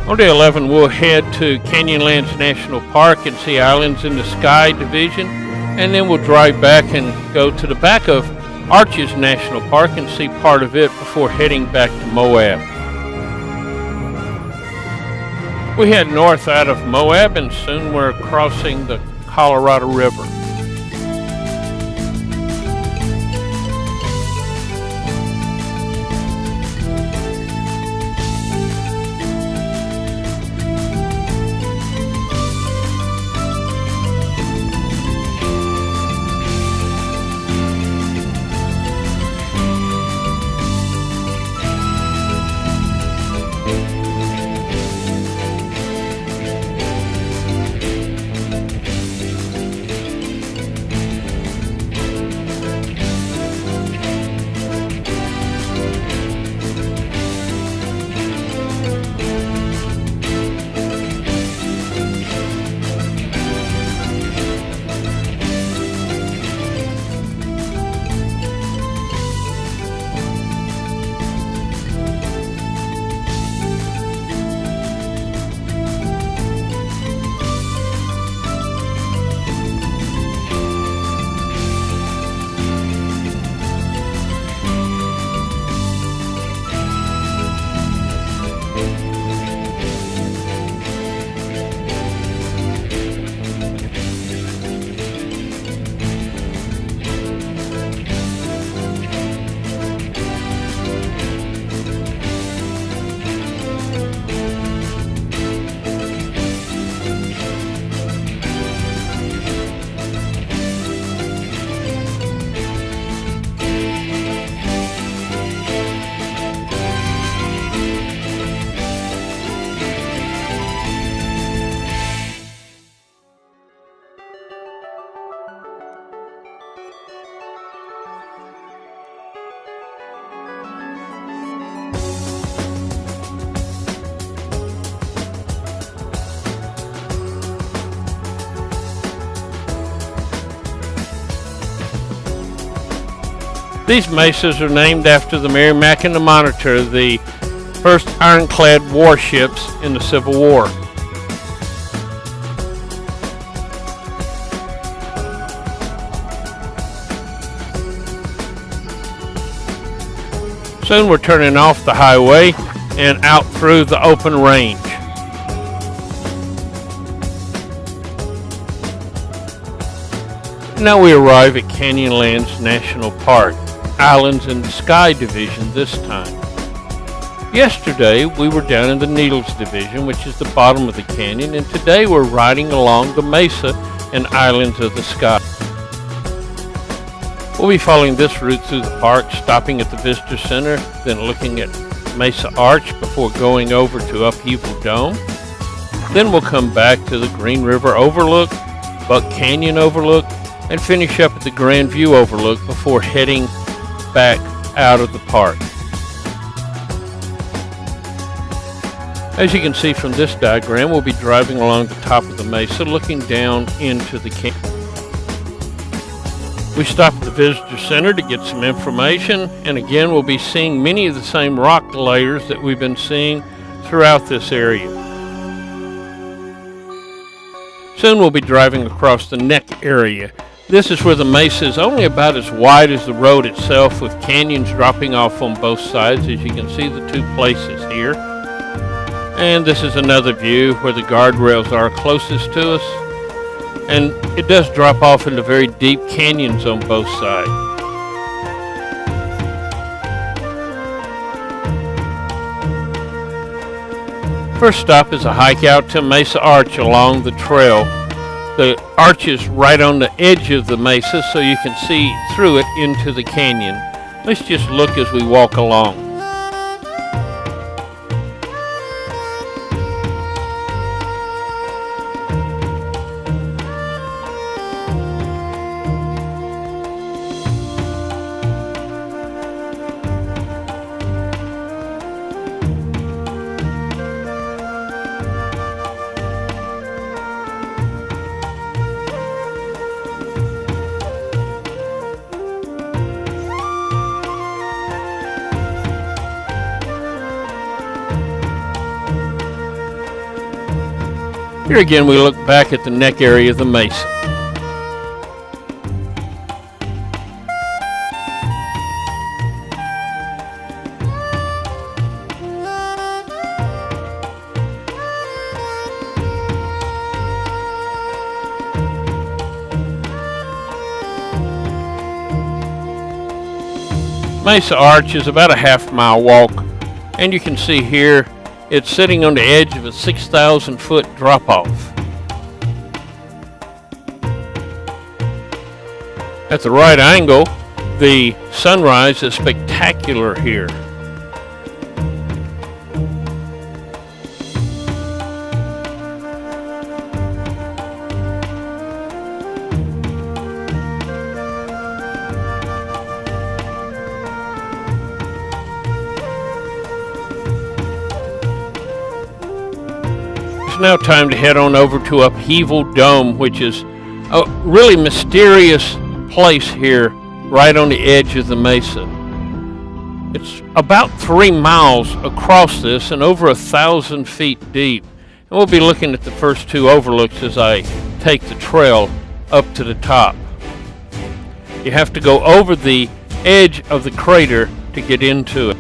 On day 11, we'll head to Canyonlands National Park and see Islands in the Sky Division, and then we'll drive back and go to the back of Arches National Park and see part of it before heading back to Moab. We head north out of Moab and soon we're crossing the Colorado River. These mesas are named after the Merrimack and the Monitor, the first ironclad warships in the Civil War. Soon we're turning off the highway and out through the open range. Now we arrive at Canyonlands National Park, Islands in the Sky Division this time. Yesterday we were down in the Needles Division, which is the bottom of the canyon, and today we're riding along the mesa and Islands of the Sky. We'll be following this route through the park, stopping at the Visitor Center, then looking at Mesa Arch before going over to Upheaval Dome. Then we'll come back to the Green River Overlook, Buck Canyon Overlook, and finish up at the Grand View Overlook before heading back out of the park. As you can see from this diagram, we'll be driving along the top of the mesa, looking down into the canyon. We stop at the Visitor Center to get some information, and again we'll be seeing many of the same rock layers that we've been seeing throughout this area. Soon we'll be driving across the neck area. This is where the mesa is only about as wide as the road itself, with canyons dropping off on both sides, as you can see the two places here. And this is another view where the guardrails are closest to us. And it does drop off into very deep canyons on both sides. First stop is a hike out to Mesa Arch along the trail. The arch is right on the edge of the mesa, so you can see through it into the canyon. Let's just look as we walk along. Here again we look back at the neck area of the mesa. Mesa Arch is about a half-mile walk, and you can see here it's sitting on the edge of a 6,000-foot drop-off. At the right angle, the sunrise is spectacular here. It's now time to head on over to Upheaval Dome, which is a really mysterious place here right on the edge of the mesa. It's about 3 miles across this and over 1,000 feet deep. And we'll be looking at the first 2 overlooks as I take the trail up to the top. You have to go over the edge of the crater to get into it.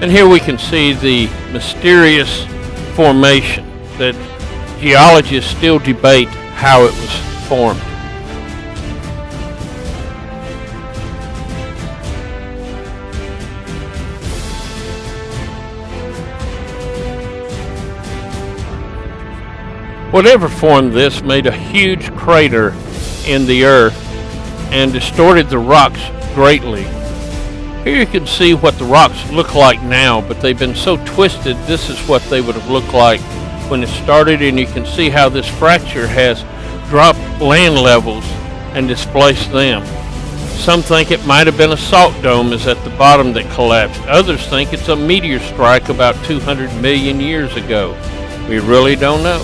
And here we can see the mysterious formation that geologists still debate how it was formed. Whatever formed this made a huge crater in the earth and distorted the rocks greatly. Here you can see what the rocks look like now, but they've been so twisted, this is what they would have looked like when it started, and you can see how this fracture has dropped land levels and displaced them. Some think it might have been a salt dome is at the bottom that collapsed. Others think it's a meteor strike about 200 million years ago. We really don't know.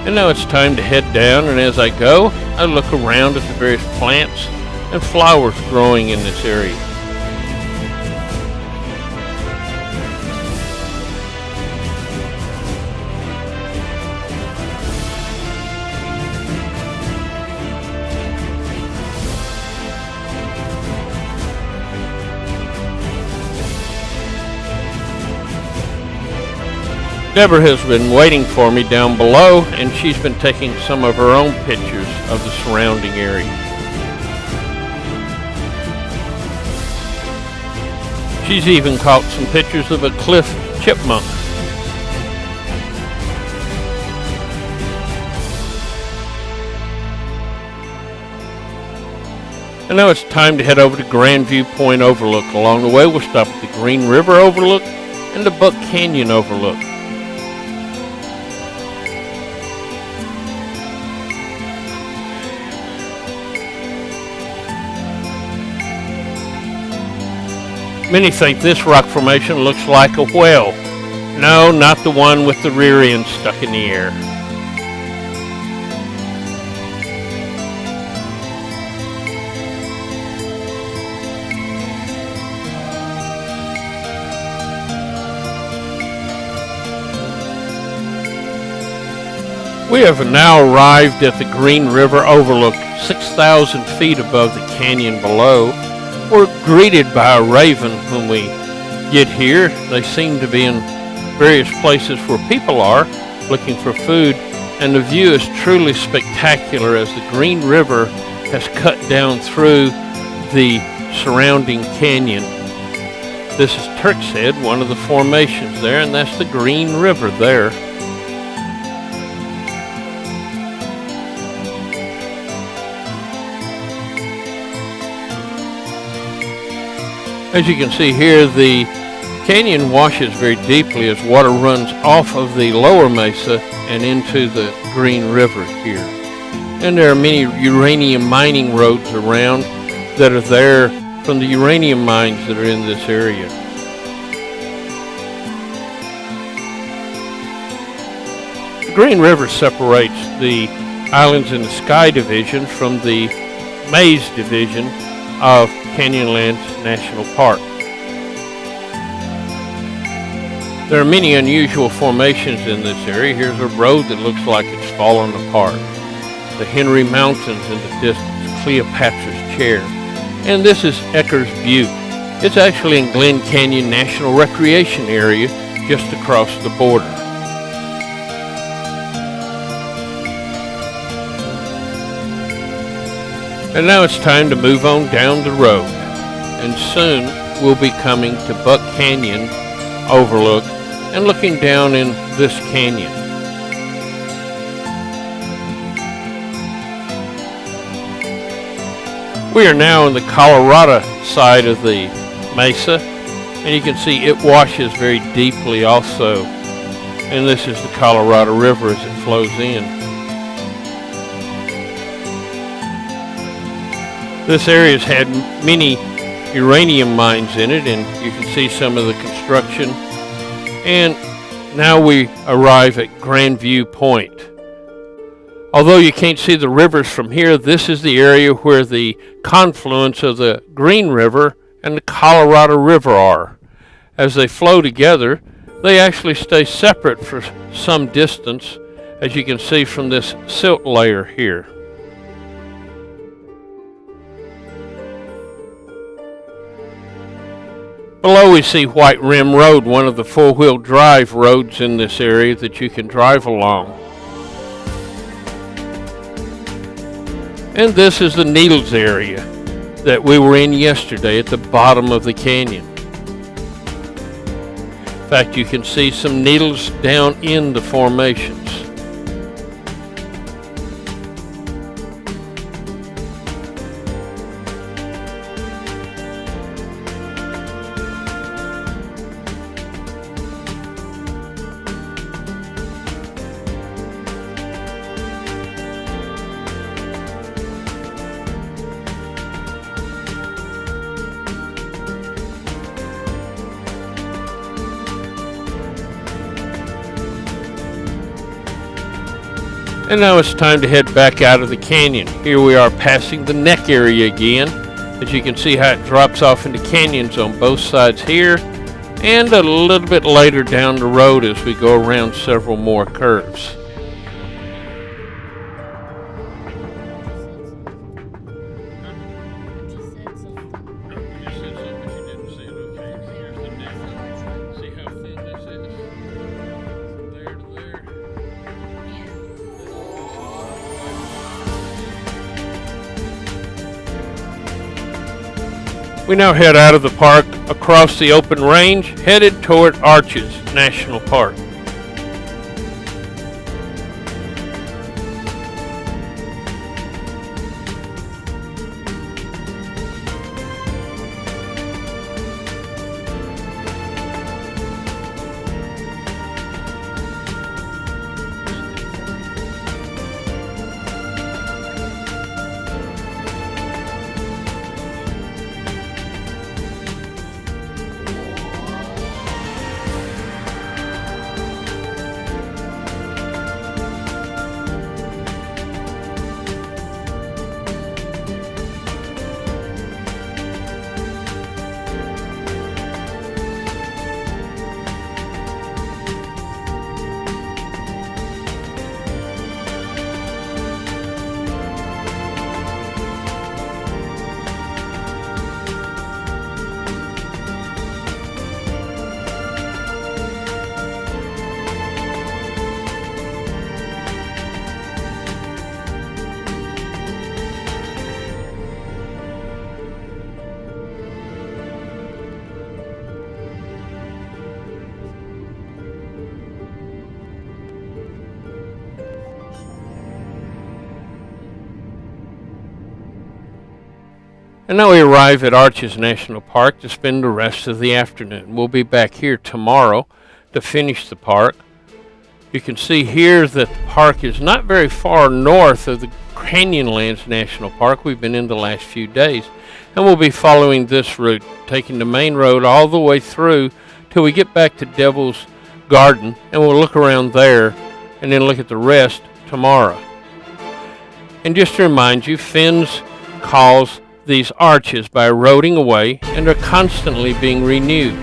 And now it's time to head down, and as I go, I look around at the various plants and flowers growing in this area. Deborah has been waiting for me down below, and she's been taking some of her own pictures of the surrounding area. She's even caught some pictures of a cliff chipmunk. And now it's time to head over to Grandview Point Overlook. Along the way, we'll stop at the Green River Overlook and the Buck Canyon Overlook. Many think this rock formation looks like a whale. No, not the one with the rear end stuck in the air. We have now arrived at the Green River Overlook, 6,000 feet above the canyon below. We're greeted by a raven when we get here. They seem to be in various places where people are looking for food, and the view is truly spectacular as the Green River has cut down through the surrounding canyon. This is Turk's Head, one of the formations there, and that's the Green River there. As you can see here, the canyon washes very deeply as water runs off of the lower mesa and into the Green River here. And there are many uranium mining roads around that are there from the uranium mines that are in this area. The Green River separates the Islands in the Sky division from the Maze division of Canyonlands National Park. There are many unusual formations in this area. Here's a road that looks like it's fallen apart. The Henry Mountains in the distance, Cleopatra's Chair. And this is Ecker's Butte. It's actually in Glen Canyon National Recreation Area just across the border. And now it's time to move on down the road. And soon we'll be coming to Buck Canyon Overlook and looking down in this canyon. We are now on the Colorado side of the mesa, and you can see it washes very deeply also. And this is the Colorado River as it flows in. This area has had many uranium mines in it, and you can see some of the construction. And now we arrive at Grandview Point. Although you can't see the rivers from here, this is the area where the confluence of the Green River and the Colorado River are. As they flow together, they actually stay separate for some distance, as you can see from this silt layer here. Below we see White Rim Road, one of the four-wheel drive roads in this area that you can drive along. And this is the Needles area that we were in yesterday at the bottom of the canyon. In fact, you can see some needles down in the formations. And now it's time to head back out of the canyon. Here we are passing the neck area again. As you can see how it drops off into canyons on both sides here, and a little bit later down the road as we go around several more curves. We now head out of the park across the open range, headed toward Arches National Park. And now we arrive at Arches National Park to spend the rest of the afternoon. We'll be back here tomorrow to finish the park. You can see here that the park is not very far north of the Canyonlands National Park we've been in the last few days. And we'll be following this route, taking the main road all the way through till we get back to Devil's Garden, and we'll look around there and then look at the rest tomorrow. And just to remind you, Finn's calls these arches by eroding away, and they're constantly being renewed.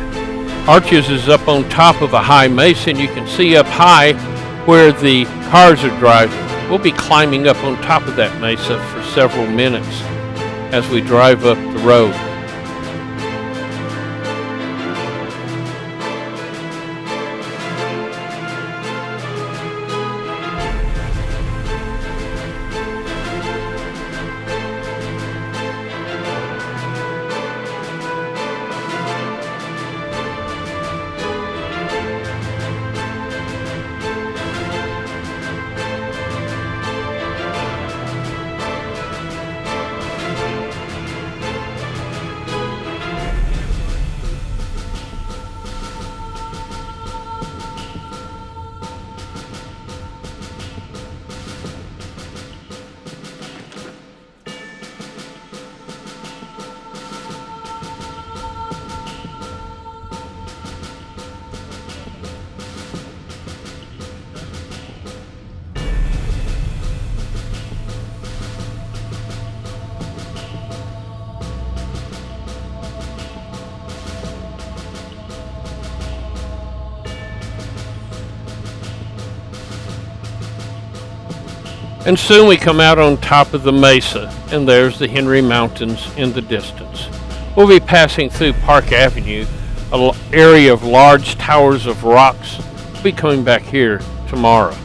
Arches is up on top of a high mesa, and you can see up high where the cars are driving. We'll be climbing up on top of that mesa for several minutes as we drive up the road. And soon we come out on top of the mesa, and there's the Henry Mountains in the distance. We'll be passing through Park Avenue, an area of large towers of rocks. We'll be coming back here tomorrow.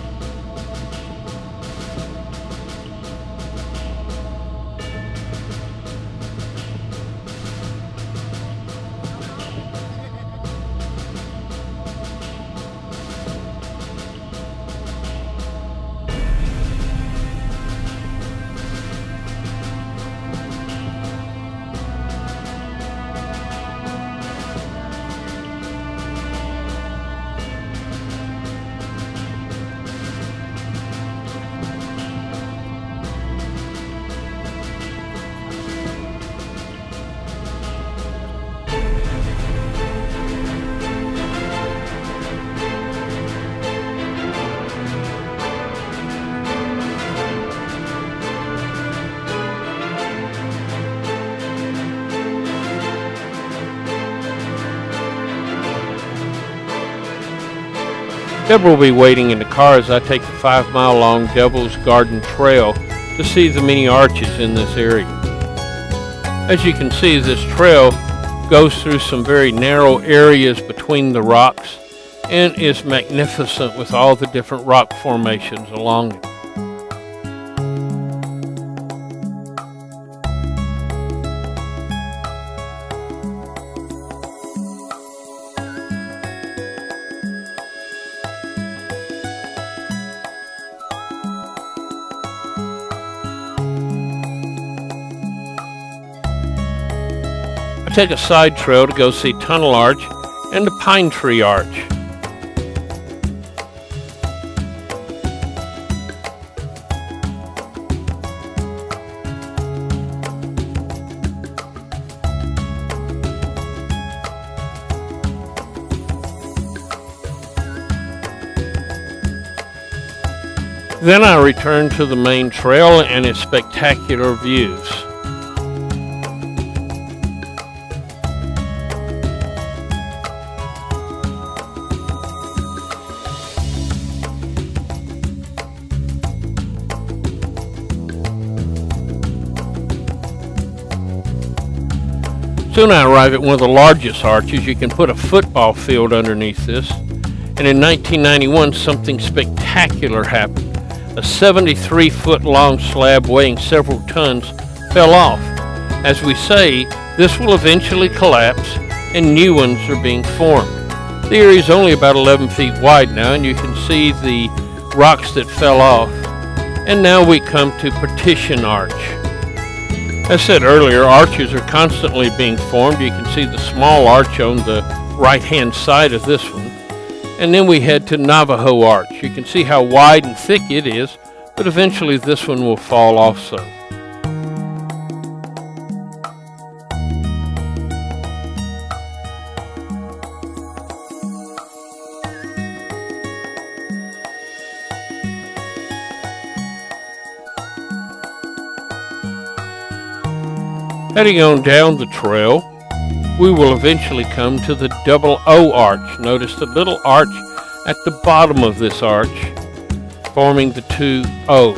Deborah will be waiting in the car as I take the 5-mile-long Devil's Garden Trail to see the many arches in this area. As you can see, this trail goes through some very narrow areas between the rocks and is magnificent with all the different rock formations along it. I take a side trail to go see Tunnel Arch and the Pine Tree Arch. Then I return to the main trail and its spectacular views. Soon I arrive at one of the largest arches. You can put a football field underneath this. And in 1991, something spectacular happened. A 73-foot long slab weighing several tons fell off. As we say, this will eventually collapse and new ones are being formed. The area is only about 11 feet wide now, and you can see the rocks that fell off. And now we come to Partition Arch. As said earlier, arches are constantly being formed. You can see the small arch on the right-hand side of this one. And then we head to Navajo Arch. You can see how wide and thick it is, but eventually this one will fall also. Heading on down the trail, we will eventually come to the Double O Arch. Notice the little arch at the bottom of this arch, forming the two O's.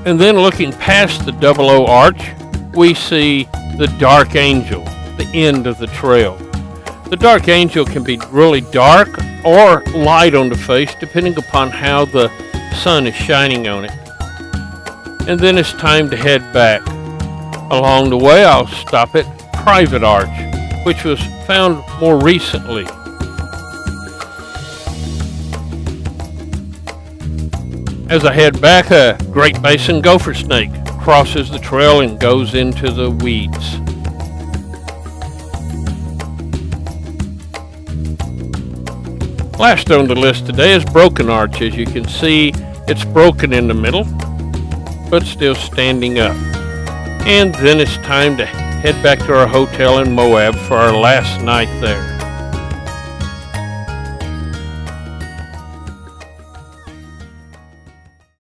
And then looking past the Double O Arch, we see the Dark Angel, the end of the trail. The Dark Angel can be really dark or light on the face, depending upon how the sun is shining on it. And then it's time to head back. Along the way, I'll stop at Private Arch, which was found more recently. As I head back, a Great Basin gopher snake crosses the trail and goes into the weeds. Last on the list today is Broken Arch. As you can see, it's broken in the middle, but still standing up. And then it's time to head back to our hotel in Moab for our last night there.